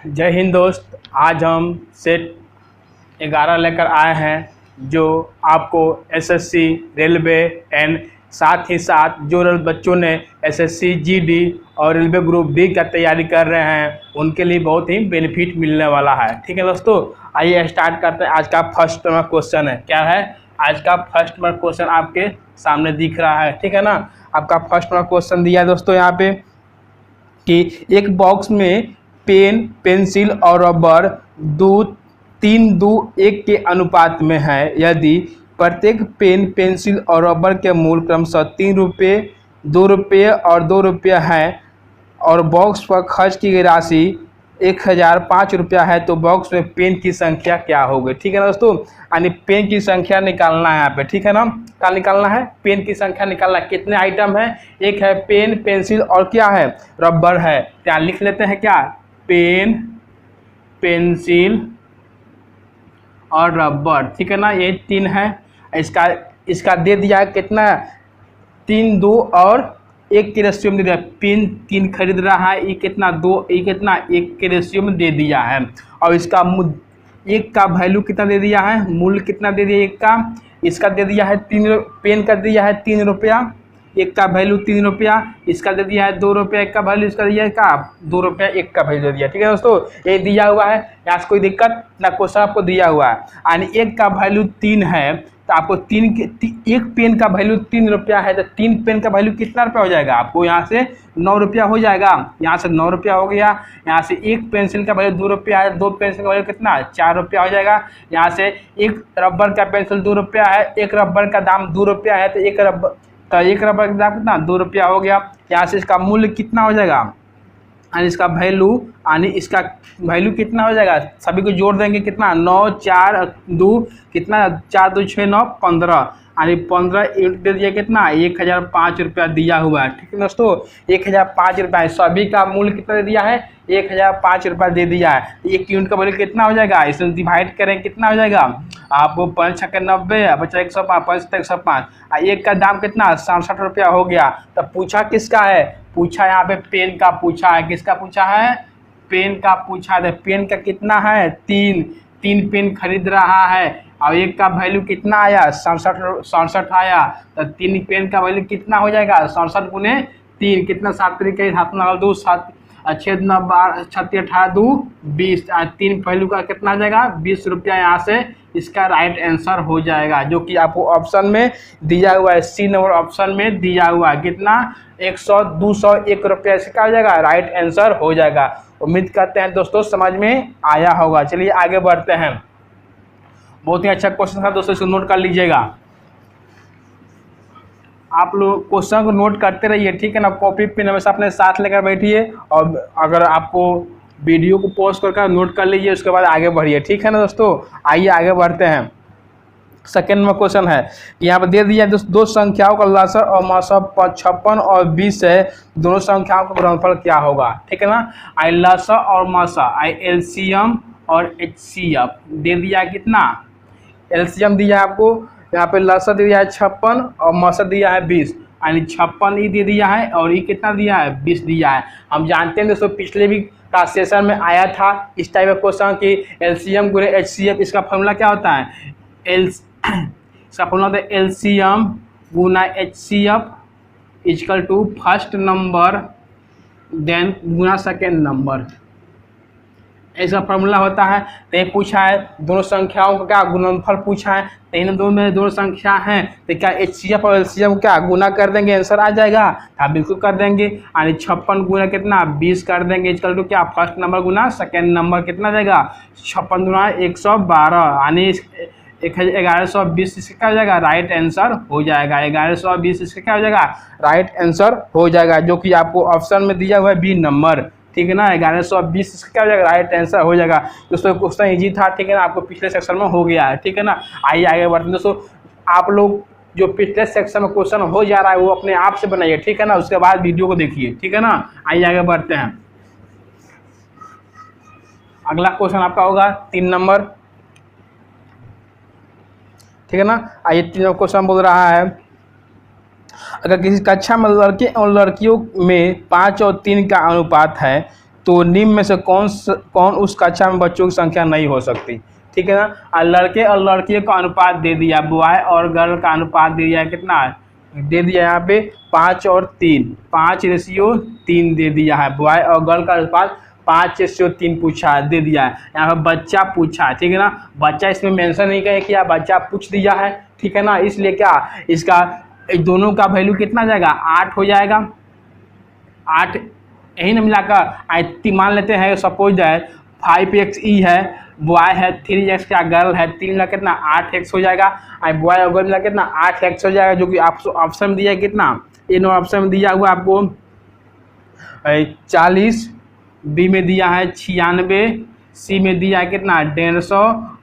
जय हिंद दोस्त। आज हम सेट 11 लेकर आए हैं जो आपको एसएससी, रेलवे एंड साथ ही साथ जो बच्चों ने एसएससी, जीडी और रेलवे ग्रुप डी का तैयारी कर रहे हैं उनके लिए बहुत ही बेनिफिट मिलने वाला है। ठीक है दोस्तों, आइए स्टार्ट करते हैं। आज का फर्स्ट नंबर क्वेश्चन है, क्या है आज का फर्स्ट नंबर क्वेश्चन आपके सामने दिख रहा है। ठीक है ना, आपका फर्स्ट नंबर क्वेश्चन दिया है दोस्तों यहाँ पे कि एक बॉक्स में पेन, पेंसिल और रबर 3:1 के अनुपात में है। यदि प्रत्येक पेन, पेंसिल और रबर के मूल्य क्रमशः 3 रुपये, 2 रुपये और 2 रुपये है और बॉक्स पर खर्च की गई राशि 1005 रुपया है, तो बॉक्स में पेन की संख्या क्या होगी। ठीक है ना दोस्तों, यानी पेन की संख्या निकालना है यहाँ पे। ठीक है ना, क्या निकालना है? पेन की संख्या निकालना है। कितने आइटम है? एक है पेन, पेंसिल और क्या है? रबर है। क्या लिख लेते हैं? क्या? पेन, पेंसिल और रबर। ठीक है ना, ये 3 है। इसका दे दिया है कितना? 3, 2 और 1 के रेशियो में दे दिया। पेन 3 खरीद रहा है, ये कितना? 2, ये कितना? 1 के रेशियो में दे दिया है। और इसका 1 का वैल्यू कितना दे दिया है? मूल्य कितना दे दिया 1 का? इसका दे दिया है 3, पेन का दिया है 3 रुपया, 1 का वैल्यू 3 रुपया। इसका दे दिया है 2 रुपया, 1 का वैल्यू इसका दिया है क्या? 2 रुपया, 1 का वैल्यू दे दिया। ठीक है दोस्तों, ये दिया हुआ है, यहाँ से कोई दिक्कत ना, क्वेश्चन आपको दिया हुआ है। यानी 1 का वैल्यू 3 है तो आपको 1 पेन का वैल्यू 3 रुपया है, तो 3 पेन का वैल्यू कितना रुपया हो जाएगा? आपको यहाँ से 9 रुपया हो जाएगा। यहाँ से 9 रुपया हो गया। यहाँ से 1 पेंसिल का वैल्यू 2 रुपया है, 2 पेंसिल का वैल्यू कितना? 4 रुपया हो जाएगा। यहाँ से 1 रबर का पेंसिल 2 रुपया है, 1 रबर का दाम 2 रुपया है, तो 1 रबर का दाम कितना? 2 रुपया हो गया। यहाँ से इसका मूल्य कितना हो जाएगा? यानी इसका वैल्यू, यानी इसका वैल्यू कितना हो जाएगा? सभी को जोड़ देंगे कितना? 9, 4, 2 कितना? 4, 2, 6, 9, 15। यानी 15 दे दिया कितना? 1005 रुपया दिया हुआ है। ठीक है दोस्तों, 1005 रुपया है। सभी का मूल्य कितना दे दिया है? 1005 रुपया दे दिया है। 1 यूनिट का वैल्यू कितना हो जाएगा? इसमें डिवाइड करें कितना हो जाएगा? आपको 5 छक्के 90, बचा 105, 5 7 105। 1 का दाम कितना? 67 रुपया हो गया। तब पूछा किसका है? पूछा यहाँ पे पेन का पूछा है। किसका पूछा है? पेन का पूछा है। पेन का कितना है? 3 पेन खरीद रहा है और 1 का वैल्यू कितना आया? 67 आया। तो 3 पेन का वैल्यू कितना हो जाएगा? 67 गुने 3 कितना? 7 तरीके हाथ में 2 7 6 9 12 36 18 2 20। 3 वैल्यू का कितना आ जाएगा? 20 रुपया। यहाँ से इसका राइट आंसर हो जाएगा, जो कि आपको ऑप्शन में दिया हुआ है, सी नंबर ऑप्शन में दिया हुआ है। कितना? 100, 201 रुपया इसका हो जाएगा, राइट आंसर हो जाएगा। उम्मीद करते हैं दोस्तों समझ में आया होगा। चलिए आगे बढ़ते हैं। बहुत ही अच्छा क्वेश्चन था दोस्तों, इसको नोट कर लीजिएगा। आप लोग क्वेश्चन को नोट करते रहिए। ठीक है ना, कॉपी पेन हमेशा अपने साथ लेकर बैठिए और अगर आपको वीडियो को पॉज करके नोट कर लीजिए, उसके बाद आगे बढ़िए। ठीक है ना दोस्तों, आइए आगे बढ़ते हैं। सेकेंड में क्वेश्चन है, यहाँ पर दे दिया दो संख्याओं का लसाअ और मासा 56 और 20 है, दोनों संख्याओं का गुणनफल क्या होगा। ठीक है ना, आई लसाअ और मासा, आई एलसीएम और एचसीएफ दे दिया कितना? एलसीएम दिया है आपको, यहाँ पे लसाअ दे दिया है 56 और मासा दिया है 20, यानी 56 ही दे दिया है और ये कितना दिया है? 20 दिया है। हम जानते हैं दोस्तों, पिछले भी का सेशन में आया था इस टाइप का क्वेश्चन कि एलसीएम गुणे एचसीएफ, इसका फॉर्मूला क्या होता है? इसका फॉर्मूला होता है एलसीएम गुना HCF equal to first number then गुना सेकेंड नंबर, इसका फॉर्मूला होता है। तो ये पूछा है दोनों संख्याओं का क्या गुणनफल पूछा है, तो इन दोनों संख्या हैं, तो क्या एचसीएफ और एलसीएम क्या गुना कर देंगे, आंसर आ जाएगा? हाँ बिल्कुल कर देंगे। यानी 56 गुना कितना? 20 कर देंगे इक्वल टू क्या? फर्स्ट नंबर गुना सेकेंड नंबर कितना जाएगा? 56 गुना 112, यानी 1120 इसका क्या हो जाएगा? राइट आंसर हो जाएगा। 1120 इसका क्या हो जाएगा? राइट आंसर हो जाएगा, जो कि आपको ऑप्शन में दिया हुआ है बी नंबर। ठीक है ना, 1120 इसका क्या हो जाएगा? राइट आंसर हो जाएगा। दोस्तों क्वेश्चन इजी था। ठीक है ना, आपको पिछले सेक्शन में हो गया है। ठीक है ना, आइए आगे बढ़ते हैं दोस्तों। आप लोग जो पिछले सेक्शन में क्वेश्चन हो जा रहा है वो अपने आप से बनाइए। ठीक है ना, उसके बाद वीडियो को देखिए। ठीक है ना, आइए आगे बढ़ते हैं। अगला क्वेश्चन आपका होगा 3 नंबर। ठीक है ना, आइए 3 नंबर क्वेश्चन बोल रहा है, अगर किसी कक्षा में लड़के और लड़कियों में 5 और 3 का अनुपात है तो निम्न में से कौन उस कक्षा में बच्चों की संख्या नहीं हो सकती। ठीक है ना। और लड़के और लड़कियों का अनुपात दे दिया, बॉय और गर्ल का अनुपात दे दिया, कितना है दे दिया यहाँ पे 5 और 3, 5:3 दे दिया है। बॉय और गर्ल का अनुपात 5:3 पूछा है, दे दिया है। यहाँ पे बच्चा पूछा है, ठीक है ना। बच्चा इसमें मेंशन नहीं करे किया, बच्चा पूछ दिया है, ठीक है ना। इसलिए क्या इसका दोनों का वैल्यू कितना जाएगा 8 हो जाएगा। 8 यही ना मिलाकर मान लेते हैं सपोज है 5xe है, बॉय है 3x का, गर्ल है 3 मिला कितना 8x हो जाएगा। बॉय और गर्ल मिला कितना 8x हो जाएगा, जो कि ऑप्शन में दिया है कितना, इन ऑप्शन में दिया हुआ आपको 40, बी में दिया है 96, सी में दिया है कितना 150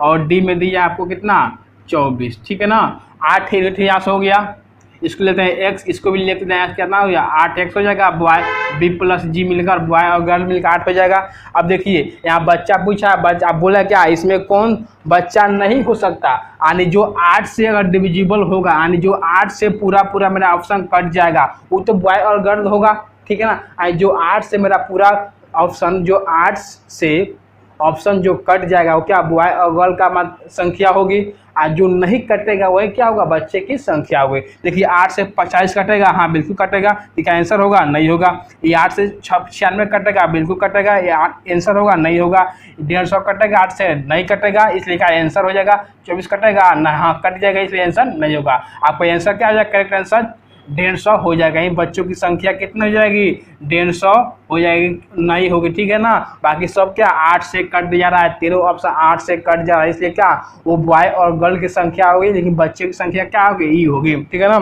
और डी में दिया है आपको कितना 24। ठीक है ना। 8 यहाँ से हो गया, इसको लेते हैं x, इसको भी लेते हैं कितना हो गया 8x हो जाएगा। बॉय बी प्लस जी मिलकर बॉय और गर्ल मिलकर 8 हो जाएगा। अब देखिए यहाँ बच्चा पूछा, बच्चा बोला क्या इसमें कौन बच्चा नहीं हो सकता, यानी जो 8 से अगर डिविजिबल होगा, यानी जो 8 से पूरा मेरा ऑप्शन कट जाएगा वो तो बॉय और गर्ल होगा। ठीक है ना। जो 8 से मेरा पूरा ऑप्शन, जो 8 से ऑप्शन जो कट जाएगा वो क्या बॉय और गर्ल का संख्या होगी, और जो नहीं कटेगा वही क्या होगा बच्चे की संख्या होगी। देखिए 8 से 50 कटेगा, हाँ बिल्कुल कटेगा, इसका आंसर होगा नहीं होगा। ये 8 से 96 कटेगा, बिल्कुल कटेगा, ये आंसर होगा नहीं होगा। 150 कटेगा 8 से, नहीं कटेगा, इसलिए क्या आंसर हो जाएगा। 24 कटेगा ना, हाँ कट जाएगा, इसलिए आंसर नहीं होगा। आपका आंसर क्या हो जाएगा, करेक्ट आंसर 150 हो जाएगा। इन बच्चों की संख्या कितनी हो जाएगी 150 हो जाएगी, नहीं होगी। ठीक है ना। बाकी सब क्या 8 से कट जा रहा है, 13 ऑप्शन 8 से कट जा रहा है, इसलिए क्या वो बॉय और गर्ल की संख्या होगी, लेकिन बच्चों की संख्या क्या होगी ई होगी। ठीक है ना।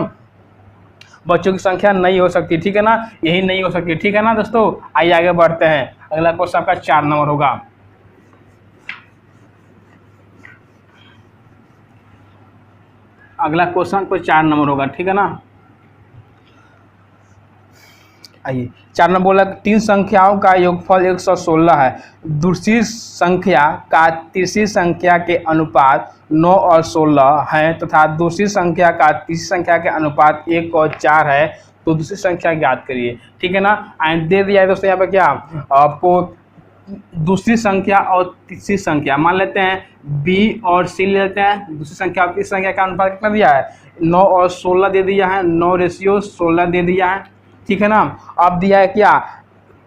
बच्चों की संख्या नहीं हो सकती, ठीक है ना, यही नहीं हो सकती। ठीक है ना दोस्तों, आइए आगे बढ़ते हैं। अगला क्वेश्चन आपका 4 नंबर होगा। अगला क्वेश्चन को 4 नंबर होगा, ठीक है ना। आइए 4 नंबर बोला 3 संख्याओं का योगफल 116 है। दूसरी संख्या का तीसरी संख्या के अनुपात 9 और 16 है तथा दूसरी संख्या का तीसरी संख्या के अनुपात 1 और 4 है, तो दूसरी संख्या ज्ञात करिए। ठीक है ना। एंड दे दिया है दोस्तों यहाँ पे क्या आपको दूसरी संख्या और तीसरी संख्या, मान लेते हैं बी और सी ले लेते हैं। दूसरी संख्या और तीसरी संख्या का अनुपात कितना दिया है 9 और 16 दे दिया है, 9:16 दे दिया है। ठीक है ना। अब दिया है क्या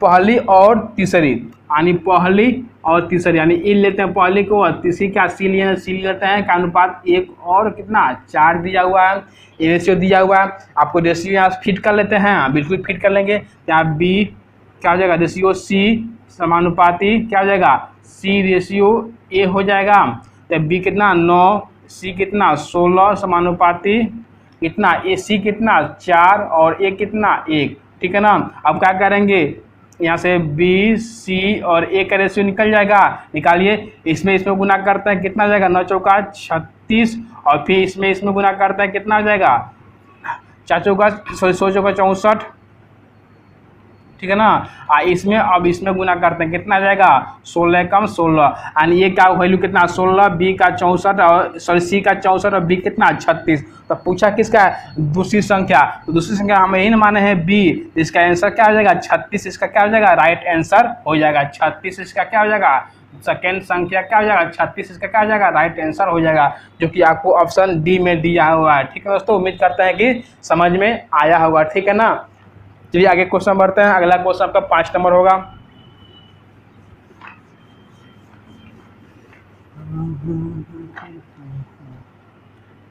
पहली और तीसरी, यानी पहली और तीसरी, यानी ई लेते हैं पहली को और तीसरी क्या सी लेते हैं का अनुपात 1 और कितना 4 दिया हुआ है। ये रेशियो दिया हुआ है, आपको रेशियो यहाँ फिट कर लेते हैं, बिल्कुल फिट कर लेंगे। यहाँ बी क्या हो जाएगा रेशियो सी समानुपाती क्या हो जाएगा सी रेशियो ए हो जाएगा। तो बी कितना 9, सी कितना 16 समानुपाती कितना ए सी कितना 4 और ए कितना 1। ठीक है ना। अब क्या करेंगे यहाँ से बी सी और ए का रेशियो निकल जाएगा, निकालिए। इसमें गुना करते हैं कितना जाएगा 9 चौका 36 और फिर इसमें गुना करते हैं कितना हो जाएगा 4 चौका 16 चौका 64। ठीक है ना। अब इसमें गुना करते हैं कितना जाएगा 16 कम 16, यानी ये का वैल्यू कितना 16, बी का 64 और सी का 64 और बी कितना 36। तो पूछा किसका दूसरी संख्या, तो दूसरी संख्या हम यही माने हैं बी, इसका आंसर क्या हो जाएगा 36, इसका क्या हो जाएगा राइट आंसर हो जाएगा 36, इसका क्या हो जाएगा सेकेंड संख्या क्या हो जाएगा 36, इसका क्या हो जाएगा राइट आंसर हो जाएगा, जो कि आपको ऑप्शन डी में दिया हुआ है। ठीक है दोस्तों, उम्मीद करते हैं कि समझ में आया होगा। ठीक है ना। चलिए आगे क्वेश्चन बढ़ते हैं। अगला क्वेश्चन आपका 5 नंबर होगा।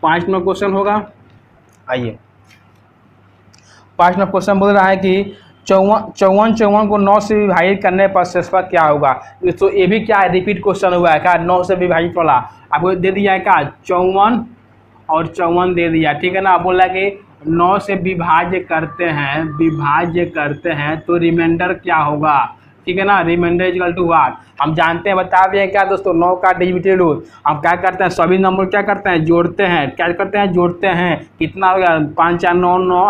पांच नंबर क्वेश्चन होगा। आइए 5 नंबर क्वेश्चन बोल रहा है कि 54 को 9 से विभाजित करने पर शेषफल क्या होगा। तो ये भी क्या है रिपीट क्वेश्चन हुआ है क्या 9 से विभाजित वाला आपको दे दिया है क्या 54 और 54 दे दिया। ठीक है ना। बोला कि 9 से विभाज्य करते हैं तो रिमाइंडर क्या होगा। ठीक है ना। रिमाइंडर इक्वल टू व्हाट हम जानते हैं, बता दिए क्या दोस्तों 9 का डिविजिबिलिटी रूल। हम क्या करते हैं सभी नंबर क्या करते हैं जोड़ते हैं, क्या करते हैं जोड़ते हैं। कितना हो गया 5 4 9 9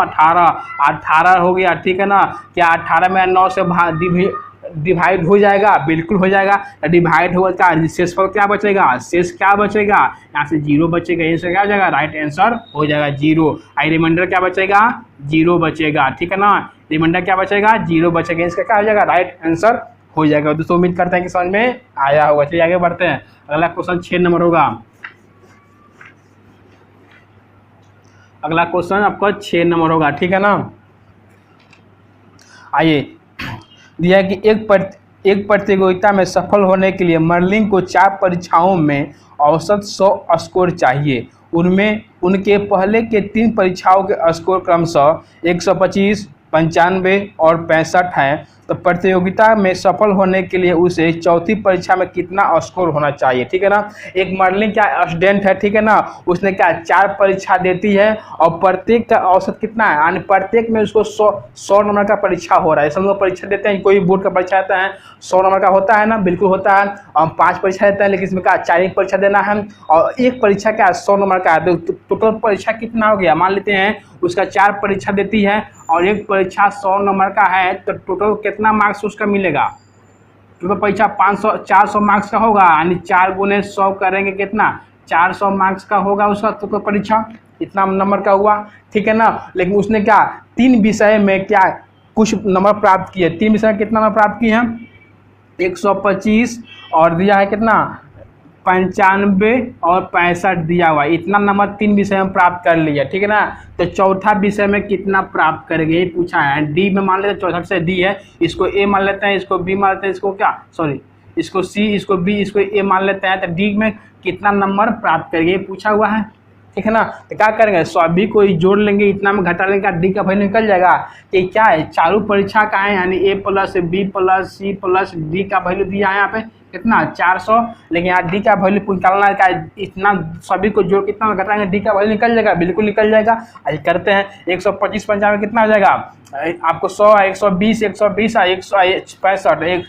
18 हो गया। ठीक है ना। क्या 18 में 9 से डिवाइड हो जाएगा, बिल्कुल हो जाएगा। डिवाइड होगा क्या शेषफल क्या बचेगा, शेष क्या बचेगा यहाँ से 0 बचेगा, ये से क्या हो जाएगा राइट आंसर हो जाएगा 0। आई रिमाइंडर क्या बचेगा 0 बचेगा। ठीक है ना। रिमाइंडर क्या बचेगा 0 बचेगा, इसका क्या हो जाएगा राइट आंसर हो जाएगा। दोस्तों उम्मीद करते हैं कि समझ में आया होगा। चलिए आगे बढ़ते हैं। अगला क्वेश्चन 6 नंबर होगा। अगला क्वेश्चन आपका 6 नंबर होगा, ठीक है ना। आइए, दिया है कि एक प्रतियोगिता में सफल होने के लिए मर्लिन को 4 परीक्षाओं में औसत 100 स्कोर चाहिए। उनमें उनके पहले के 3 परीक्षाओं के स्कोर क्रमशः 125, 95 और 65 हैं। तो प्रतियोगिता में सफल होने के लिए उसे चौथी परीक्षा में कितना स्कोर होना चाहिए, ठीक है ना। एक मर्लिन क्या स्टूडेंट है, ठीक है ना, उसने क्या 4 परीक्षा देती है और प्रत्येक का औसत कितना है, यानी प्रत्येक में उसको 100 नंबर का परीक्षा हो रहा है। सब लोग परीक्षा देते हैं, कोई बोर्ड का परीक्षा आता है 100 नंबर का होता है ना, बिल्कुल होता है। और 5 परीक्षा देते हैं, लेकिन इसमें क्या 4 परीक्षा देना है और एक परीक्षा क्या 100 नंबर का है। तो टोटल परीक्षा कितना हो गया, मान लेते हैं उसका 4 परीक्षा देती है और एक परीक्षा 100 नंबर का है, तो टोटल कितना मार्क्स उसका मिलेगा। टोटल परीक्षा 400 मार्क्स का होगा, यानी 4 गुने 100 करेंगे कितना 400 मार्क्स का होगा उसका टोटल परीक्षा, इतना नंबर का हुआ, ठीक है ना। लेकिन उसने क्या 3 विषय में क्या कुछ नंबर प्राप्त किए। 3 विषय में कितना नंबर प्राप्त किए हैं 125 और दिया है कितना 95 और 65 दिया हुआ, इतना नंबर 3 विषय में प्राप्त कर लिया, ठीक है ना। तो चौथा विषय में कितना प्राप्त करेंगे ये पूछा है। डी में मान लेते हैं, चौथा से डी है, इसको ए मान लेते हैं, इसको बी मान लेते हैं, इसको क्या सॉरी इसको सी, इसको बी, इसको ए मान लेते हैं। तो डी में कितना नंबर प्राप्त करेंगे ये पूछा हुआ है, ठीक है ना। तो क्या करेंगे सभी को जोड़ लेंगे, इतना में घटा लेंगे, डी का वैल्यू निकल जाएगा। कि क्या है चारों परीक्षा का है, यानी A plus B plus C plus D का वैल्यू दिया है यहाँ पे कितना 400, लेकिन यहाँ डी का वैल्यू निकालना है, क्या इतना सभी को जोड़ कितना घटाएंगे डी का वैल्यू निकल जाएगा, बिल्कुल निकल जाएगा। आज करते हैं 125 95 कितना हो जाएगा आपको 100, 120, 120 165,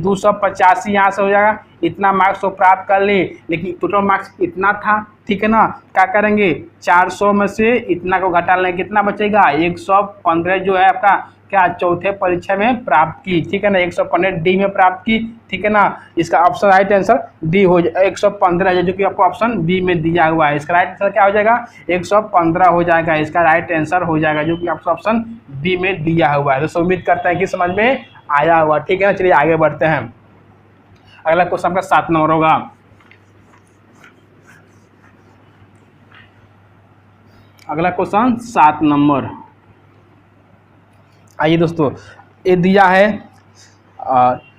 285 यहाँ से हो जाएगा। इतना मार्क्स तो प्राप्त कर ली, लेकिन टोटल मार्क्स इतना था, ठीक है ना। क्या करेंगे 400 में से इतना को घटा लेंगे, कितना बचेगा 115 जो है आपका क्या चौथे परीक्षा में प्राप्त की, ठीक है ना। 115 डी में प्राप्त की, ठीक है ना। इसका ऑप्शन राइट आंसर डी हो जाए 115 जो कि आपको ऑप्शन बी में दिया हुआ है। इसका राइट आंसर क्या हो जाएगा 115 हो जाएगा, इसका राइट आंसर हो जाएगा जो कि आपको ऑप्शन बी में दिया हुआ है। तो उम्मीद करते हैं कि समझ में आया हुआ, ठीक है ना। चलिए आगे बढ़ते हैं। अगला क्वेश्चन का 7 नंबर होगा। अगला क्वेश्चन 7 नंबर। आइए दोस्तों, ये दिया है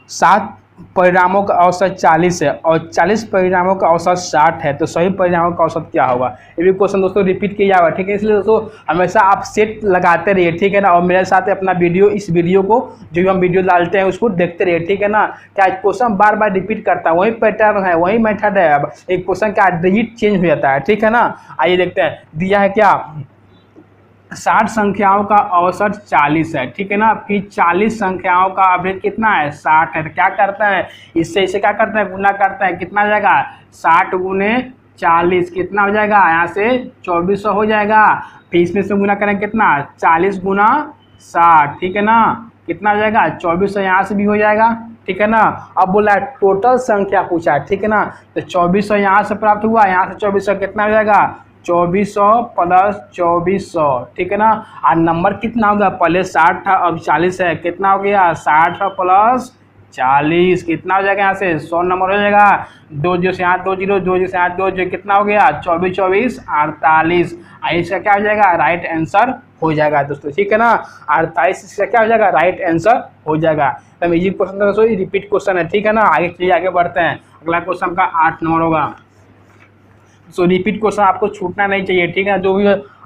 7 परिणामों का औसत 40 है और 40 परिणामों का औसत 60 है, तो सही परिणामों का औसत क्या होगा। ये भी क्वेश्चन दोस्तों रिपीट किया हुआ, ठीक है। इसलिए दोस्तों हमेशा आप सेट लगाते रहिए, ठीक है ना, और मेरे साथ अपना इस वीडियो को जो भी हम वीडियो डालते हैं उसको देखते रहिए, ठीक है ना। क्या क्वेश्चन बार बार रिपीट करता है, वही पैटर्न है, वही मेथड है, अब एक क्वेश्चन का डिजिट चेंज हो जाता है, ठीक है ना। आइए देखते हैं, दिया है क्या 60 संख्याओं का औसत 40 है, ठीक है ना। फिर 40 संख्याओं का एवरेज कितना है 60 है। तो क्या करते हैं इसे क्या करते हैं गुना करते हैं, कितना हो जाएगा 60 गुने 40 कितना हो जाएगा यहाँ से 2400 हो जाएगा। फिर इसमें से गुना करें कितना 40 गुना 60, ठीक है ना, कितना हो जाएगा 2400 यहाँ से भी हो जाएगा, ठीक है ना। अब बोला है टोटल संख्या पूछा है, ठीक है ना। तो 2400 यहाँ से प्राप्त हुआ, यहाँ से 2400 कितना हो जाएगा 2400 प्लस 2400, ठीक है ना। और नंबर कितना होगा पहले 60 था अब 40 है, कितना हो गया 60 प्लस 40 कितना हो जाएगा यहाँ से 100 नंबर हो जाएगा। 2 0 से यहाँ 2 0, 2 0 से यहाँ 2 0 कितना हो गया 24 24 48। इसका क्या हो जाएगा राइट आंसर हो जाएगा दोस्तों, ठीक है ना। 48 इसका क्या हो जाएगा राइट आंसर हो जाएगा। तो इजी क्वेश्चन था दोस्तों, रिपीट क्वेश्चन है, ठीक है ना। आगे चलिए आगे बढ़ते हैं। अगला क्वेश्चन का 8 नंबर होगा। सो रिपीट क्वेश्चन आपको छूटना नहीं चाहिए, ठीक है। जो भी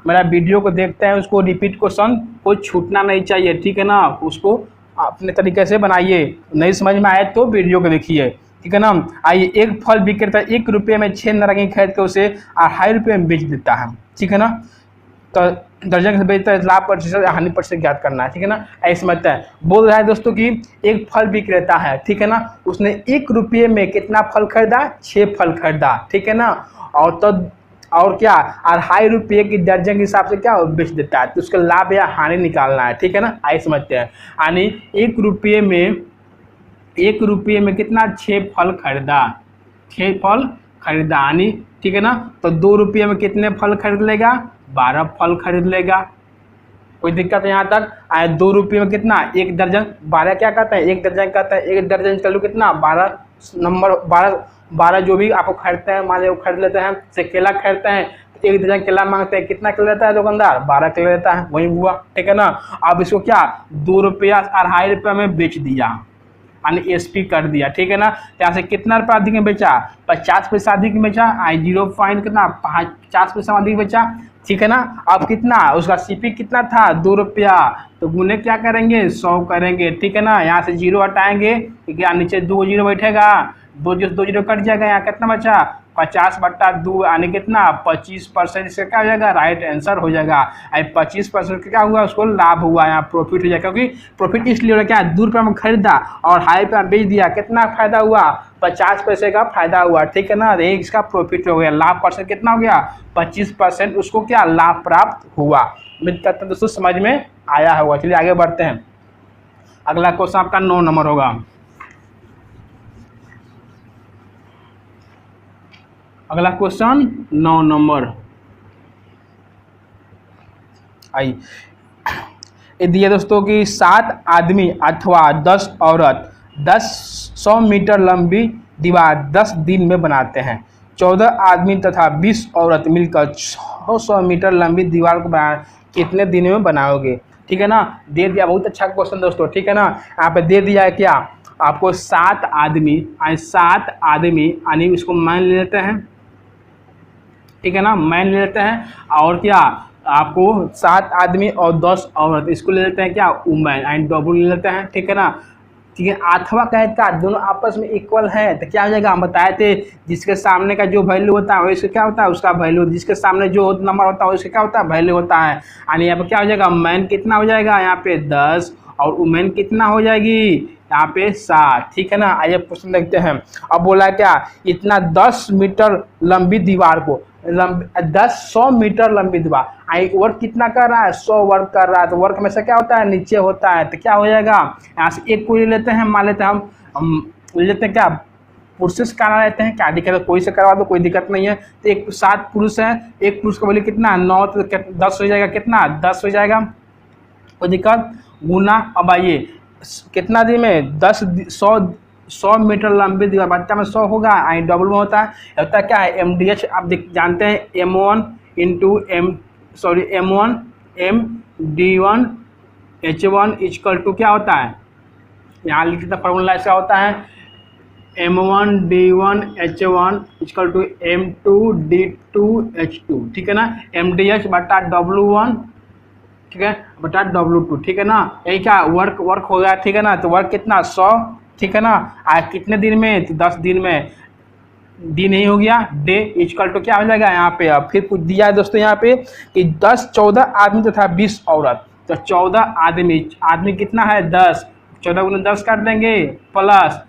मेरा वीडियो को देखते हैं उसको रिपीट क्वेश्चन को छूटना नहीं चाहिए, ठीक है ना। उसको अपने तरीके से बनाइए, नहीं समझ में आए तो वीडियो को देखिए, ठीक है ना। आइए, एक फल विक्रेता 1 रुपये में 6 नारंगी खरीद के उसे 2.5 रुपये में बेच देता है, ठीक है ना। तो दर्जन से बेचता है, लाभ प्रतिशत हानि प्रतिशत ज्ञात करना है, ठीक है ना। ऐसे समझते हैं, बोल रहा है दोस्तों कि एक फल विक्रेता है, ठीक है ना, उसने 1 रुपये में कितना फल खरीदा 6 फल खरीदा, ठीक है ना। और क्या 2.5 रुपये की दर्जन के हिसाब से क्या बेच देता है, तो उसका लाभ या हानि निकालना है, ठीक है ना। आइए समझते हैं, यानी 1 रुपये में कितना 6 फल खरीदा, 6 फल खरीदा यानी, ठीक है ना। तो 2 रुपये में कितने फल खरीद लेगा 12 फल खरीद लेगा, कोई दिक्कत है यहाँ तक? आए 2 रुपये में कितना? 1 दर्जन। 12 क्या कहता है? 1 दर्जन कहता है। 1 दर्जन चलो कितना? 12 नंबर 12 जो भी आपको खरीदते हैं, मान लो खरीद लेते हैं, से केला खरीदते हैं, 1 दर्जन केला मांगते हैं, कितना केला लेता है दुकानदार? 12 केला लेता है, वही हुआ, ठीक है ना। अब इसको क्या 2 रुपया 2.5 रुपये में बेच दिया, यानी एसपी कर दिया, ठीक है ना। यहाँ से कितना रुपया अधिक में बेचा? 50 पैसा अधिक में बेचा। 0 कितना? 50 पैसा अधिक बेचा, ठीक है ना। अब कितना उसका सीपी कितना था? 2 रुपया, तो गुने क्या करेंगे? 100 करेंगे, ठीक है ना। यहाँ से 0 हटाएंगे, क्या नीचे 2 0 बैठेगा, 2 0 कट जाएगा, यहाँ कितना बचा? 50/2 यानी कितना? 25%। इसका क्या हो जाएगा? राइट आंसर हो जाएगा। 25% क्या हुआ? उसको लाभ हुआ, यहाँ प्रॉफिट हो जाएगा, क्योंकि प्रॉफिट इसलिए हो रहा क्या? 2 रुपये में खरीदा और 2.5 रुपये में बेच दिया, कितना फायदा हुआ? 50 पैसे का फायदा हुआ, ठीक है ना। ये इसका प्रॉफिट हो गया। लाभ परसेंट कितना हो गया? 25%। उसको क्या लाभ प्राप्त हुआ। उम्मीद करते हैं दोस्तों समझ में आया होगा। चलिए आगे बढ़ते हैं। अगला क्वेश्चन आपका 9 नंबर होगा। अगला क्वेश्चन 9 नंबर आई। ये दिया दोस्तों कि 7 आदमी अथवा 10 औरत 100 मीटर लंबी दीवार 10 दिन में बनाते हैं। 14 आदमी तथा 20 औरत मिलकर 600 मीटर लंबी दीवार को कितने दिन में बनाओगे? ठीक है ना। दे दिया, बहुत अच्छा क्वेश्चन दोस्तों, ठीक है ना। यहाँ पे दे दिया है क्या आपको? 7 आदमी यानी इसको मान लेते हैं, ठीक है ना, मान लेते हैं। और क्या आपको 7 आदमी और 10 औरत, इसको ले लेते हैं क्या? वुमेन एंड डबल ले लेते हैं, ठीक है ना। ठीक है, अथवा कहत का दोनों आपस में इक्वल है, तो क्या हो जाएगा? हम बताए थे जिसके सामने का जो वैल्यू होता है वैसे क्या होता है? उसका वैल्यू। जिसके सामने जो नंबर होता है उसका क्या होता है? वैल्यू होता है। यानी यहाँ पे क्या हो जाएगा? मैन कितना हो जाएगा? यहाँ पे 10 और वुमेन कितना हो जाएगी? यहाँ पे 7, ठीक है ना। आइए क्वेश्चन देखते हैं। अब बोला क्या? इतना 10 मीटर लंबी दीवार को 100 मीटर लंबी दीवार, आई वर्क कितना कर रहा है? 100 वर्क कर रहा है। तो वर्क में से क्या होता है? नीचे होता है, तो क्या हो जाएगा? यहाँ से एक कोई ले लेते हैं, मान लेते हैं हम ले लेते हैं क्या? पुरुष करा लेते हैं, क्या दिक्कत है? कोई से करवा दो, कोई दिक्कत नहीं है। तो एक 7 पुरुष है, एक पुरुष का वैल्यू कितना? 9, तो 10 हो जाएगा, कितना? 10 हो जाएगा, कोई दिक्कत? गुना। अब आइए कितना दिन में? 100 मीटर लंबी दीवार, बच्चा में 100 होगा, आई डबल में होता है क्या है? MDH आप जानते हैं, M1 MD1 H1 equal to क्या होता है? यहाँ लिख देता फॉर्मूला ऐसा होता है, M1 D1 H1 equal to M2 D2 H2, ठीक है ना। MDH बटा W1, ठीक है, बटा W2, ठीक है ना। यही क्या वर्क हो गया, ठीक है ना। तो वर्क कितना? 100, ठीक है ना। आज कितने दिन में? तो 10 दिन में। दिन नहीं हो गया, डे इक्वल टू क्या हो जाएगा? यहाँ पे अब फिर कुछ दिया है दोस्तों यहाँ पे कि 14 आदमी तथा 20 औरत। तो 14 आदमी कितना है? 10, 14 गुना 10 काट देंगे, प्लस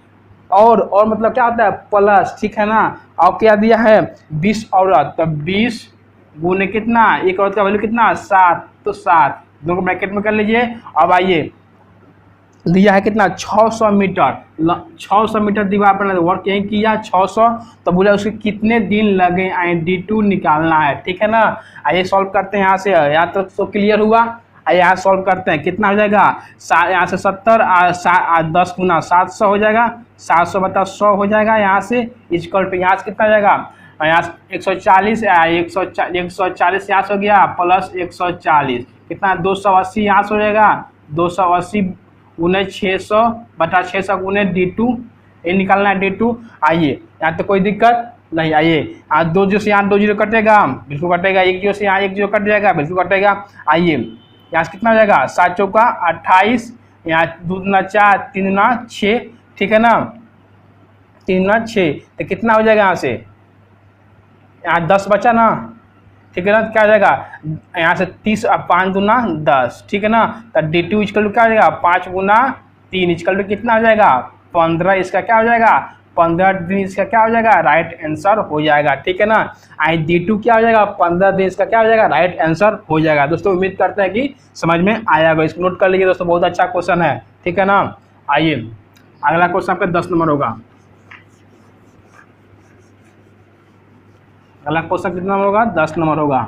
और मतलब क्या होता है? प्लस, ठीक है ना। और क्या दिया है? 20 औरत, तो 20 गुने कितना? एक औरत का वैल्यू कितना? 7, तो 7 दोनों ब्रैकेट में कर लीजिए। अब आइए दिया है कितना? 600 मीटर दीवार पर वर्क यही किया 600, तो बोला उसके कितने दिन लगे? D2 निकालना है, ठीक है ना। आइए सॉल्व करते हैं यहाँ से, यहाँ तक तो क्लियर हुआ। आइए यहाँ सॉल्व करते हैं, कितना हो जाएगा? यहाँ से 70 10 गुना 700 हो जाएगा, 700 बटा 100 हो जाएगा। यहाँ से इक्वल टू यहाँ से कितना हो जाएगा? यहाँ से 140 यहाँ से हो गया, प्लस 140 कितना? 280 यहाँ से हो जाएगा, 280 गुने 600 बटा 600 गुने D2, ये निकालना है D2। आइए यहाँ तो कोई दिक्कत नहीं। आइए यहाँ 2 0 से यहाँ 2 0 कटेगा, बिल्कुल कटेगा। 1 0 से यहाँ 1 0 कट जाएगा, बिल्कुल कटेगा। आइए यहाँ से कितना हो जाएगा? 7 चौका 28, यहाँ 2 दूना 4, 3 दूना 6, ठीक है ना, 3 दूना 6, तो कितना हो जाएगा? यहाँ से यहाँ 10 बचा ना, ठीक है ना। क्या हो जाएगा? यहाँ से 30 5 दूना 10, ठीक है ना। तो D2 इक्वल टू क्या हो जाएगा? 5 गुना 3 इक्वल टू कितना हो जाएगा? 15। इसका क्या हो जाएगा? 15 दिन, इसका क्या हो जाएगा? राइट आंसर हो जाएगा, ठीक है ना। आई D2 क्या हो जाएगा? 15 दिन, इसका क्या हो जाएगा? राइट आंसर हो जाएगा। दोस्तों उम्मीद करते हैं कि समझ में आया होगा, इसको नोट कर लीजिए दोस्तों, बहुत अच्छा क्वेश्चन है, ठीक है ना। आइए अगला क्वेश्चन आपका 10 नंबर होगा। अगला क्वेश्चन कितना होगा? 10 नंबर होगा।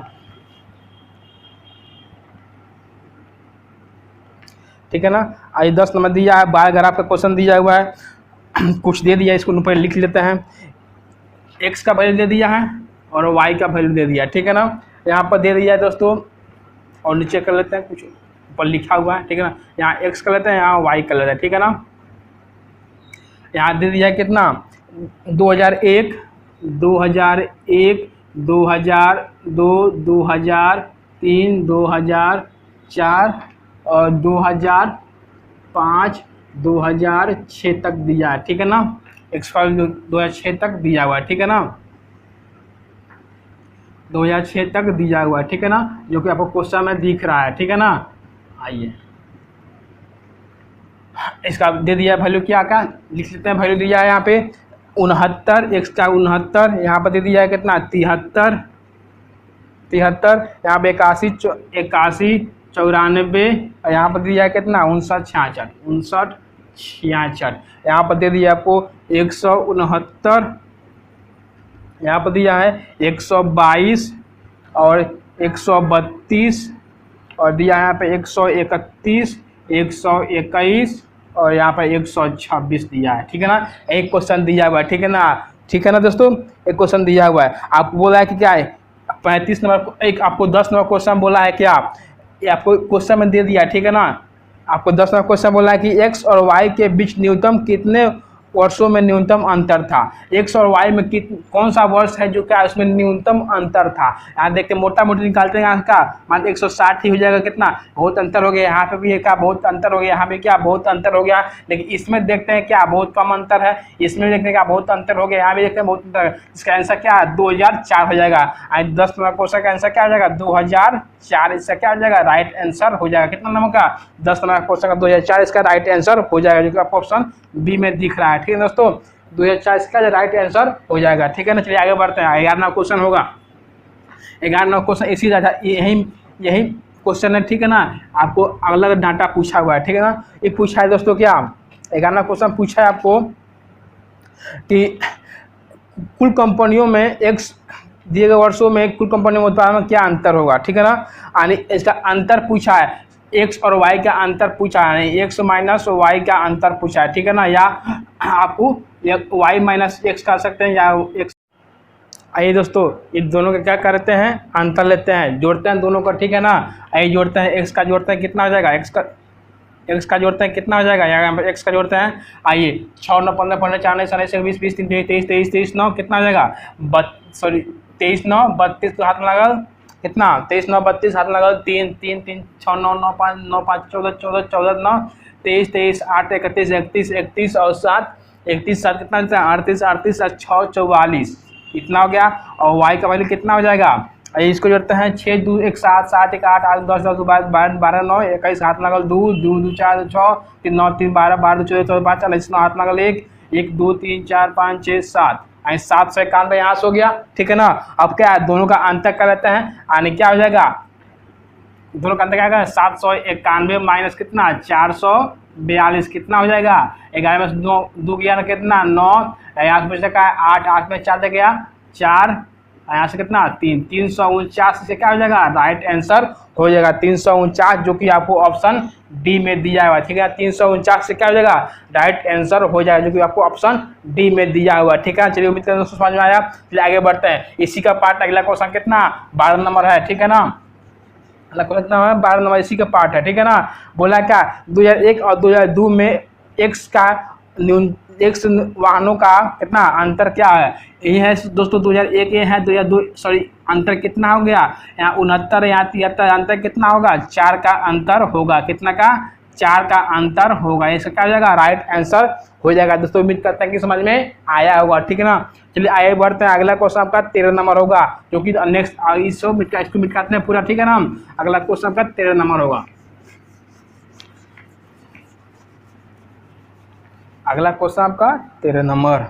ठीक है ना। आइए 10 नंबर दिया है, बार ग्राफ का क्वेश्चन दिया हुआ है, कुछ दे दिया, इसको ऊपर लिख लेते हैं। एक्स का वैल्यू दे दिया है और वाई का वैल्यू दे दिया, ठीक है ना। यहाँ पर दे दिया है दोस्तों, और नीचे कर लेते हैं, कुछ ऊपर लिखा हुआ है, ठीक है ना। यहाँ एक्स कर लेते हैं, यहाँ वाई कर लेते हैं, ठीक है ना। यहाँ दे दिया है कितना, 2001, 2001, 2002, 2003, 2004 और 2005, 2006 तक दिया है, ठीक है ना। एक्स वैल्यू 2006 तक दिया हुआ है, ठीक है ना, 2006 तक दिया हुआ है, ठीक है ना, जो कि आपको क्वेश्चन में दिख रहा है, ठीक है ना। आइए इसका दे दिया वैल्यू, क्या क्या लिख लेते हैं। वैल्यू दिया है यहाँ पे 69, एक्स का 69, यहाँ पर दे दिया है कितना 73, यहाँ पे 81, 94, और यहाँ पर दिया है कितना 59, 66, यहाँ पर दे दिया आपको 169, यहाँ पर दिया है 122 और 132, और दिया है यहाँ पे 131, 121 और यहाँ पर 126 दिया है, ठीक है ना। एक क्वेश्चन दिया हुआ है, ठीक है ना, ठीक है ना दोस्तों, एक क्वेश्चन दिया हुआ है। आपको बोला है कि क्या है 35 नंबर, एक आपको 10 नंबर क्वेश्चन बोला है, क्या ये आपको क्वेश्चन में दे दिया, ठीक है ना। आपको 10 नंबर क्वेश्चन बोला है कि एक्स और वाई के बीच न्यूनतम कितने वर्षों में न्यूनतम अंतर था। एक्स और वाई में कौन सा वर्ष है जो क्या उसमें न्यूनतम अंतर था। यहाँ देखते मोटा मोटी निकालते हैं, यहाँ का मान 160 ही हो जाएगा, कितना बहुत अंतर हो गया। यहाँ पे भी क्या बहुत अंतर हो गया, यहाँ पे क्या बहुत अंतर हो गया। लेकिन इसमें देखते हैं क्या बहुत कम अंतर है, इसमें देखते हैं क्या बहुत अंतर हो गया, यहाँ भी देखते हैं बहुत अंतर है। इसका आंसर क्या है 2004 हो जाएगा। 10 नंबर क्वेश्चन का आंसर क्या हो जाएगा 2004, इसका क्या हो जाएगा राइट आंसर हो जाएगा। कितना नंबर का 10 नंबर क्वेश्चन का 2004 इसका राइट आंसर हो जाएगा, जो कि आपको ऑप्शन बी में दिख रहा है, ठीक है दोस्तों। 2004 इसका राइट आंसर हो जाएगा, ठीक है ना। चलिए आगे बढ़ते हैं। 11वां क्वेश्चन होगा, 11वां क्वेश्चन इसी यही क्वेश्चन है, ठीक है ना। आपको अगला डाटा पूछा हुआ है, ठीक है ना। ये पूछा है दोस्तों क्या 11वां क्वेश्चन पूछा है आपको कि कुल कंपनियों में एक्स दिए गए वर्षों में कुल कंपनियों में उत्पादन में क्या अंतर होगा, ठीक है ना। यानी इसका अंतर पूछा है, एक्स और वाई का अंतर पूछा है, एक्स माइनस वाई का अंतर पूछा है, ठीक है ना। या आपको वाई माइनस एक्स कर सकते हैं, या एक्स। आइए दोस्तों इन दोनों का क्या करते हैं अंतर लेते हैं, जोड़ते हैं दोनों का, ठीक है ना। आइए जोड़ते हैं, एक्स का जोड़ते हैं कितना हो जाएगा, एक्स का जोड़ते हैं कितना हो जाएगा, यहाँ पर एक्स का जोड़ते हैं। आइए 6, 9, 15, 15, 4, 9, 20, 20, 23, 23, 23, 9 कितना हो जाएगा 23, 9, 32 हाथ में लगल कितना 23, 9, 32 हाथ में लगल 3, 3, 3, 6, 9, 9, 5, 9, 5, 14, 14, 14, 9, 23, 23, 8, 31, 31, 31 और 7, 31, 7 कितना होता है 38, 38 और 6, 44 इतना हो गया। और वाई का वैल्यू कितना हो जाएगा, इसको जोड़ते हैं 6, 2, 1, 7, 7, 1, 8, 8, 10, 10, 12, 12, 9, 21 हाथ लगल 2, 2, 2, 4, 6, 3, 9, 3, 12, 12, 14, 14, 5, 40, 9 हाथ लगल 1, 1, 2, 3, 4, 5, 6, 7, 791 यहाँ से हो गया, ठीक है ना। अब क्या है दोनों का अंतर कर लेते हैं, यानी क्या हो जाएगा दोनों का अंतर क्या होगा 791 माइनस कितना 442 कितना हो जाएगा 11 में 2 गया ना कितना 9, यहाँ से बच रहा है 8, 8 में 4 दे गया 4, यहाँ से कितना 3, 349 से क्या हो जाएगा राइट आंसर हो जाएगा 349, जो कि आपको ऑप्शन डी में दिया हुआ है, ठीक है। 349 से क्या हो जाएगा राइट आंसर हो जाएगा, जो कि आपको ऑप्शन डी में दिया हुआ है, ठीक है। चलिए उम्मीद करते हैं समझ में आया। चलिए आगे बढ़ते हैं, इसी का पार्ट अगला क्वेश्चन कितना 12 नंबर है, ठीक है ना। अगला क्वेश्चन कितना है 12 नंबर, इसी का पार्ट है, ठीक है ना। बोला क्या 2001 और 2002 में एक्स का एक्स वाहनों का कितना अंतर क्या है, यही है दोस्तों 2001 ये है 2002 सॉरी अंतर कितना हो गया यहाँ 69, यहाँ 73, अंतर कितना होगा 4 का अंतर होगा, कितना का 4 का अंतर होगा, इसका क्या हो जाएगा राइट आंसर हो जाएगा। दोस्तों उम्मीद करते हैं कि समझ में आया होगा, ठीक है ना। चलिए आगे बढ़ते हैं, अगला क्वेश्चन आपका 13 नंबर होगा, जो कि नेक्स्ट इसको मिट काटते हैं पूरा, ठीक है ना। अगला क्वेश्चन आपका 13 नंबर होगा, अगला क्वेश्चन आपका 13 नंबर,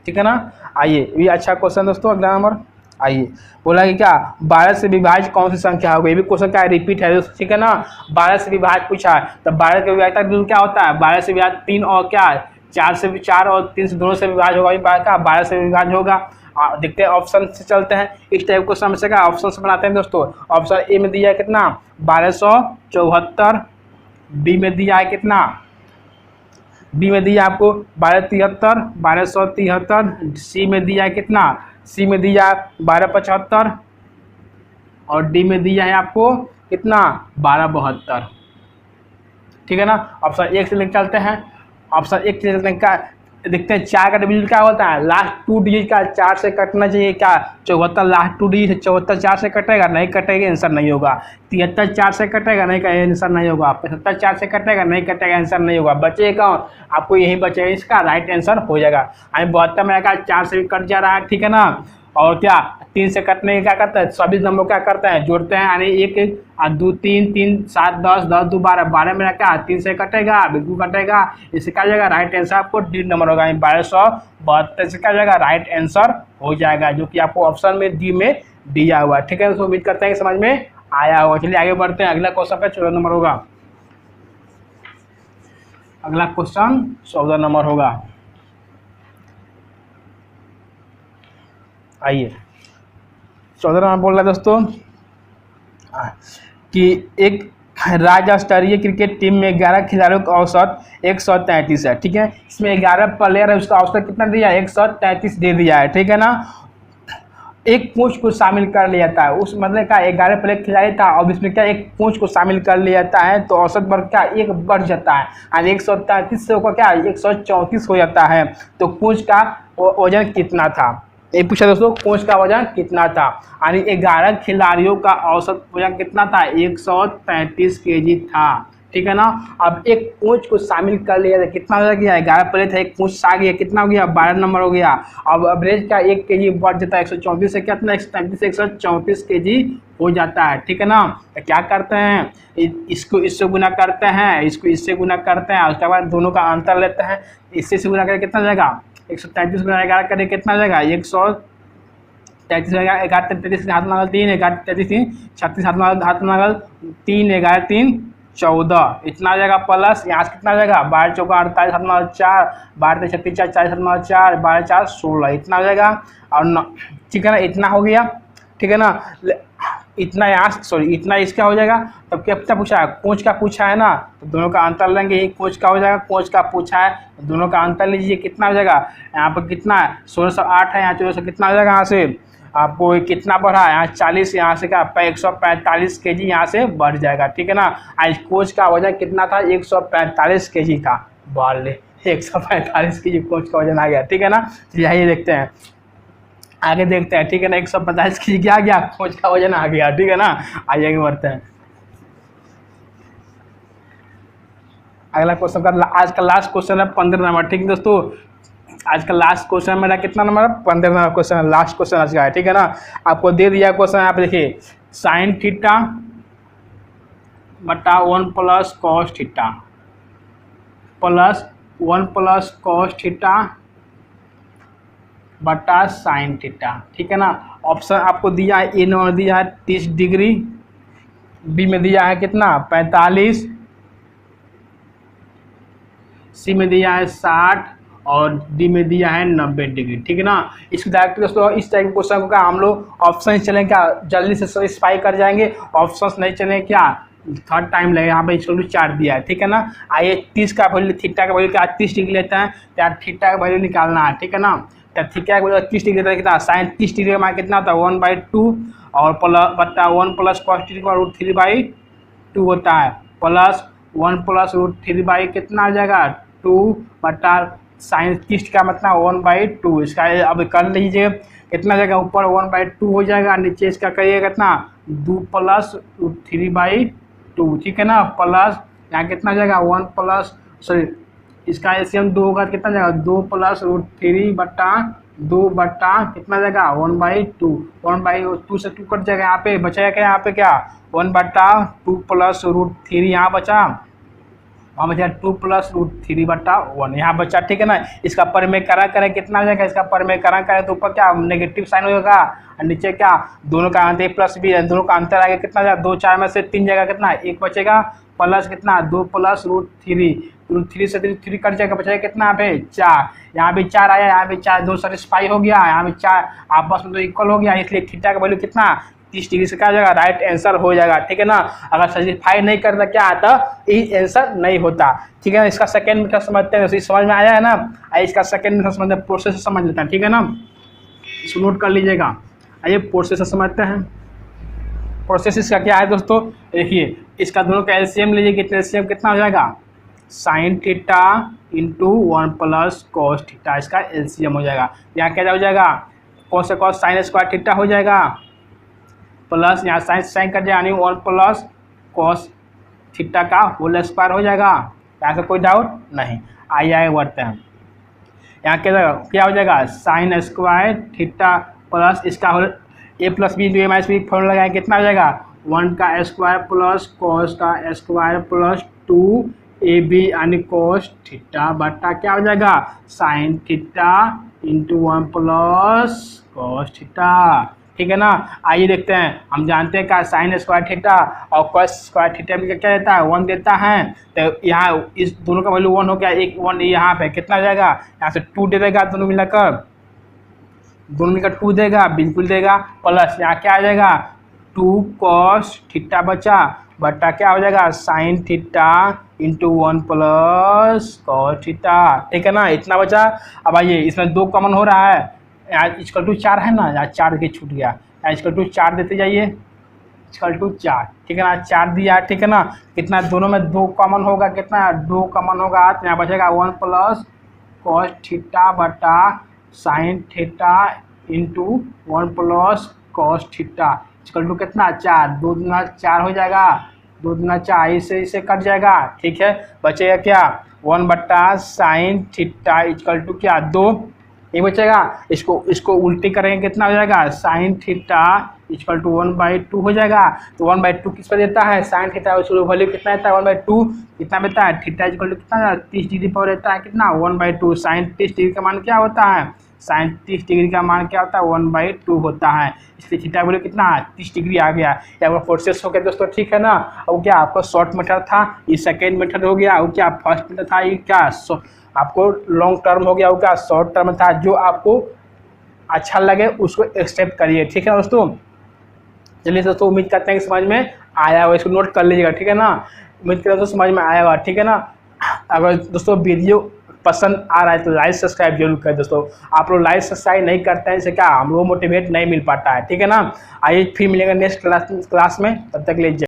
ठीक है ना। आइए ये अच्छा क्वेश्चन दोस्तों, अगला नंबर आइए बोला कि क्या 12 से विभाज्य कौन सी संख्या होगी, ये भी क्वेश्चन क्या रिपीट है दोस्तों, ठीक है ना। 12 से विभाज्य पूछा है, तो 12 के विभाज्य का क्या होता है 12 से विभाज्य 3 और क्या 4 से 4 और 3 से दोनों से विभाज्य होगा, 12 से विभाज्य होगा। देखते हैं ऑप्शन से चलते हैं। इस टाइप को समस्या का ऑप्शन से बनाते हैं दोस्तों। ऑप्शन ए में दिया है कितना 1274, बी में दिया है कितना, बी में दिया आपको 1273, सी में दिया है कितना, सी में दिया है 1275 और डी में दिया है आपको कितना 1272। ठीक है ना। ऑप्शन एक से लेकर चलते हैं। ऑप्शन एक से चलते हैं क्या देखते हैं, 4 का डिजिट क्या होता है, लास्ट 2 डिजिट का 4 से कटना चाहिए क्या, 74 लास्ट 2 डिजिट 74 4 से कटेगा, नहीं कटेगा आंसर नहीं होगा। 73 4 से कटेगा, नहीं का आंसर नहीं होगा। 75 4 से कटेगा, नहीं कटेगा, आंसर नहीं होगा। बचेगा आपको यही बचेगा, इसका राइट आंसर हो जाएगा। अभी 72 में का 4 से भी कट जा रहा है, ठीक है ना। और क्या 3 से कटने के क्या करता है, 24 नंबर क्या करता है जोड़ते हैं, यानी 1 2 3 3 7 10 10 2 12 12 में क्या 3 से कटेगा, बिल्कुल कटेगा। इससे क्या जाएगा राइट आंसर आपको डी नंबर होगा, 1272 से क्या जाएगा राइट आंसर हो जाएगा, जो कि आपको ऑप्शन में डी में दिया हुआ है। ठीक है, तो उम्मीद करते हैं कि समझ में आया होगा। चलिए आगे बढ़ते हैं। अगला क्वेश्चन पे 14 नंबर होगा। अगला क्वेश्चन 14 नंबर होगा। आइए 14 नंबर बोल रहा है दोस्तों कि एक राज्य स्तरीय क्रिकेट टीम में 11 खिलाड़ियों का औसत 133 है। ठीक है, इसमें 11 प्लेयर है, उसका औसत कितना दिया है 133 दे दिया है। ठीक है ना। एक कोच को शामिल कर लिया जाता है, उस मतलब का 11 प्लेयर खिलाड़ी था, अब इसमें क्या एक कोच को शामिल कर लिया जाता है तो औसत बढ़ क्या एक बढ़ जाता है, और 133 से होकर क्या 134 हो जाता है। तो कोच का वजन कितना था, ये पूछा दोस्तों, कोच का वजन कितना था, यानी 11 खिलाड़ियों का औसत वजन कितना था 133 केजी था। ठीक है ना। अब एक कोच को शामिल कर लिया, कितना हो गया 11 प्लेयर था, एक कोच आ गया, कितना हो गया 12 नंबर हो गया। अब एवरेज का 1 केजी बढ़ जाता है, 134 से कितना 133 से 134 केजी हो जाता है। ठीक है ना। तो क्या करते हैं, इसको इससे गुना करते हैं, इसको इससे गुना करते हैं, उसके बाद दोनों का अंतर लेते हैं, इससे गुना करके कितना जाएगा 133 गुना 11 करें कितना जाएगा 133 जाएगा। 11 33 हाथ में 3, 11 33 3 36 हाथ में 3 11 3 14 इतना आ जाएगा, प्लस यहाँ से कितना आ जाएगा 12 चौका 48 हाथ में 4 12 36 4 40 हाथ में 4 12 4 16 इतना आ जाएगा। और ठीक है ना, इतना हो गया। ठीक है ना, इतना यहाँ सॉरी इतना इसका हो जाएगा। तब कितना पूछा है, कोच का पूछा है ना, तो दोनों का अंतर लेंगे, ये कोच का हो जाएगा, कोच का पूछा है तो दोनों का अंतर लीजिए, कितना हो जाएगा यहाँ पर कितना है 1608 है, यहाँ 1400 कितना हो जाएगा, यहाँ से आपको कितना बढ़ा यहाँ 40, यहाँ से क्या 145 केजी यहाँ से बढ़ जाएगा। ठीक है ना। आज कोच का वजन कितना था 145 केजी था, बढ़ ले 145 केजी कोच का वजन आ गया। ठीक है ना। यही देखते हैं, आगे देखते हैं। ठीक है ना, 145 केजी क्या आ गया, कोच का वजन आ गया। ठीक है ना, आगे बढ़ते हैं। अगला क्वेश्चन का आज का लास्ट क्वेश्चन है 15 नंबर। ठीक है दोस्तों, आज का लास्ट क्वेश्चन मेरा कितना नंबर है 15 नंबर क्वेश्चन, लास्ट क्वेश्चन आज का है। ठीक है ना, आपको दे दिया क्वेश्चन, यहाँ पे देखिए साइन थीटा बटा 1 plus cos theta plus 1 plus cos theta बटा साइन थीटा। ठीक है ना। ऑप्शन आपको दिया है, ए नंबर दिया है 30 डिग्री, बी में दिया है कितना 45, सी में दिया है 60 और डी में दिया है 90 डिग्री। ठीक है ना। इसको डायरेक्ट दोस्तों इस टाइप के क्वेश्चन को क्या हम लोग ऑप्शन चलें क्या जल्दी से स्पेसिफाई कर जाएंगे, ऑप्शंस नहीं चलें क्या थर्ड टाइम लगेगा। यहाँ पे इसको 4 दिया है। ठीक है ना। आइए 30 का वैल्यू थीटा का वैल्यू क्या 30 डिग्री लेता है, तो थीटा का वैल्यू निकालना है। ठीक है ना। तो थीटा का वैल्यू 30 डिग्री लेता है, कितना साइन 30 डिग्री का कितना होता है 1/2 और प्लस बटा 1 प्लस कॉस थीटा का √3/2 होता है, प्लस 1 प्लस √3 कितना आ जाएगा 2 बटा साइन 30 का मतलब 1/2। इसका अब कर लीजिए कितना जाएगा, ऊपर 1/2 हो जाएगा, नीचे इसका करिएगा कितना 2 प्लस √3/2। ठीक है ना। प्लस यहाँ कितना जाएगा 1 प्लस सॉरी इसका एलसीएम 2 होगा, कितना जाएगा 2 प्लस √3/2 बटा कितना जाएगा 1/2। 1/2 से 2 कट जाएगा, यहाँ पे बचेगा क्या, यहाँ पे क्या 1/2 प्लस √3 यहाँ बचा, वहाँ बचा 2 प्लस √3/1 यहाँ बचा। ठीक है ना। इसका परिमेयकरण करें कितना हो जाएगा, इसका परिमेयकरण करें तो ऊपर क्या नेगेटिव साइन होगा और नीचे क्या दोनों का अंतर प्लस भी है, दोनों का अंतर आएगा कितना जाएगा 2 4 में से 3 जगह कितना 1 बचेगा, प्लस कितना 2 प्लस √3 3 से 3 कट जाएगा, बचेगा कितना यहाँ पे 4, यहाँ भी 4 आया, यहाँ भी 4, 2 सेटिस्फाई हो गया, यहाँ भी 4 आपस में तो इक्वल हो गया, इसलिए थीटा का वैल्यू कितना 30 डिग्री से क्या हो जाएगा, राइट आंसर हो जाएगा। ठीक है ना, अगर सेटिस्फाई नहीं करता क्या आता, ये आंसर नहीं होता। ठीक है ना, इसका सेकेंड मेथड समझते हैं, समझ में आया है ना, इसका सेकेंड मेथड समझते हैं, प्रोसेस समझ लेते हैं। ठीक है ना, इसको नोट कर लीजिएगा। आइए प्रोसेस समझते हैं। प्रोसेस इसका क्या है दोस्तों, देखिए इसका दोनों का एलसीएम लीजिए, कितना एलसीएम कितना हो जाएगा, sign theta into 1 plus cos theta, इसका एलसीएम हो जाएगा। यहाँ क्या हो जाएगा, कॉस से कॉस साइन स्क्वायर थीटा हो जाएगा, प्लस यहाँ साइन साइन कट जाएगा, यानी 1 प्लस कॉस थीटा का होल स्क्वायर हो जाएगा। यहाँ से कोई डाउट नहीं। आइए बढ़ते हैं, यहाँ क्या हो जाएगा, साइन स्क्वायर थीटा प्लस इसका होल ए प्लस बी इंटू ए माइनस बी फॉर्मूला लगाएंगे, कितना हो जाएगा 1 का स्क्वायर प्लस कॉस का स्क्वायर प्लस 2 ए बी यानी कॉस थीटा बटा क्या हो जाएगा, sign theta into 1 plus cos theta. ठीक है ना, आइए देखते हैं, हम जानते हैं क्या साइन स्क्वायर थीटा और कॉस स्क्वायर थीटा भी क्या देता है, 1 देता है। तो यहाँ इस दोनों का वैल्यू 1 हो गया, एक 1 यहाँ पे कितना हो जाएगा, यहाँ से 2 दे देगा, दोनों मिलाकर 2 देगा, बिल्कुल देगा, प्लस यहाँ क्या आ जाएगा 2 कॉस थीटा बचा बटा क्या हो जाएगा sign theta into 1 plus cos theta. ठीक है ना, इतना बचा। अब आइए इसमें 2 कॉमन हो रहा है, यहाँ इक्वल टू 4 है ना, यहाँ 4 के छूट गया, यहाँ इक्वल टू 4 देते जाइए, इक्वल टू 4। ठीक है ना, 4 दिया। ठीक है ना, कितना दोनों में 2 कॉमन होगा, कितना 2 कॉमन होगा, तो यहाँ बचेगा 1 प्लस कॉस थीटा बटा sine theta into 1 plus cos theta equal to कितना 4, 2 दूना 4 हो जाएगा, 2 दूना 4, इसे कट जाएगा। ठीक है, बचेगा क्या 1 बट्टा साइन थीटा इक्वल टू क्या 2, ये बचेगा। इसको उल्टी करेंगे कितना हो जाएगा, साइन थीटा इक्वल टू 1/2 हो जाएगा। तो 1/2 किस पर देता है, साइन थीटा वैल्यू कितना देता है 1/2, कितना देता है थीटा इक्वल टू कितना 30 डिग्री पर देता है, कितना 1/2। साइन 30 डिग्री का मान क्या होता है, साइन 30 डिग्री का मान क्या होता है 1/2 होता है, इसलिए थीटा वैल्यू कितना 30 डिग्री आ गया। ये आपका प्रोसेस हो गया दोस्तों। ठीक है ना, और क्या आपका शॉर्ट मेथड था, ये सेकेंड मेथड हो गया, और क्या फर्स्ट मेथड था, ये क्या आपको लॉन्ग टर्म हो गया, वो क्या शॉर्ट टर्म था। जो आपको अच्छा लगे उसको एक्सेप्ट करिए। ठीक है दोस्तों, चलिए दोस्तों उम्मीद करते हैं कि समझ में आया होगा, इसको नोट कर लीजिएगा। ठीक है ना, उम्मीद करते हैं समझ में आया होगा। ठीक है ना, अगर दोस्तों वीडियो पसंद आ रहा है तो लाइक सब्सक्राइब जरूर करें दोस्तों। आप लोग लाइक सब्सक्राइब नहीं करते हैं, इससे क्या हम लोग मोटिवेट नहीं मिल पाता है। ठीक है ना, आइए फिर मिलेंगे नेक्स्ट क्लास में, तब तक ले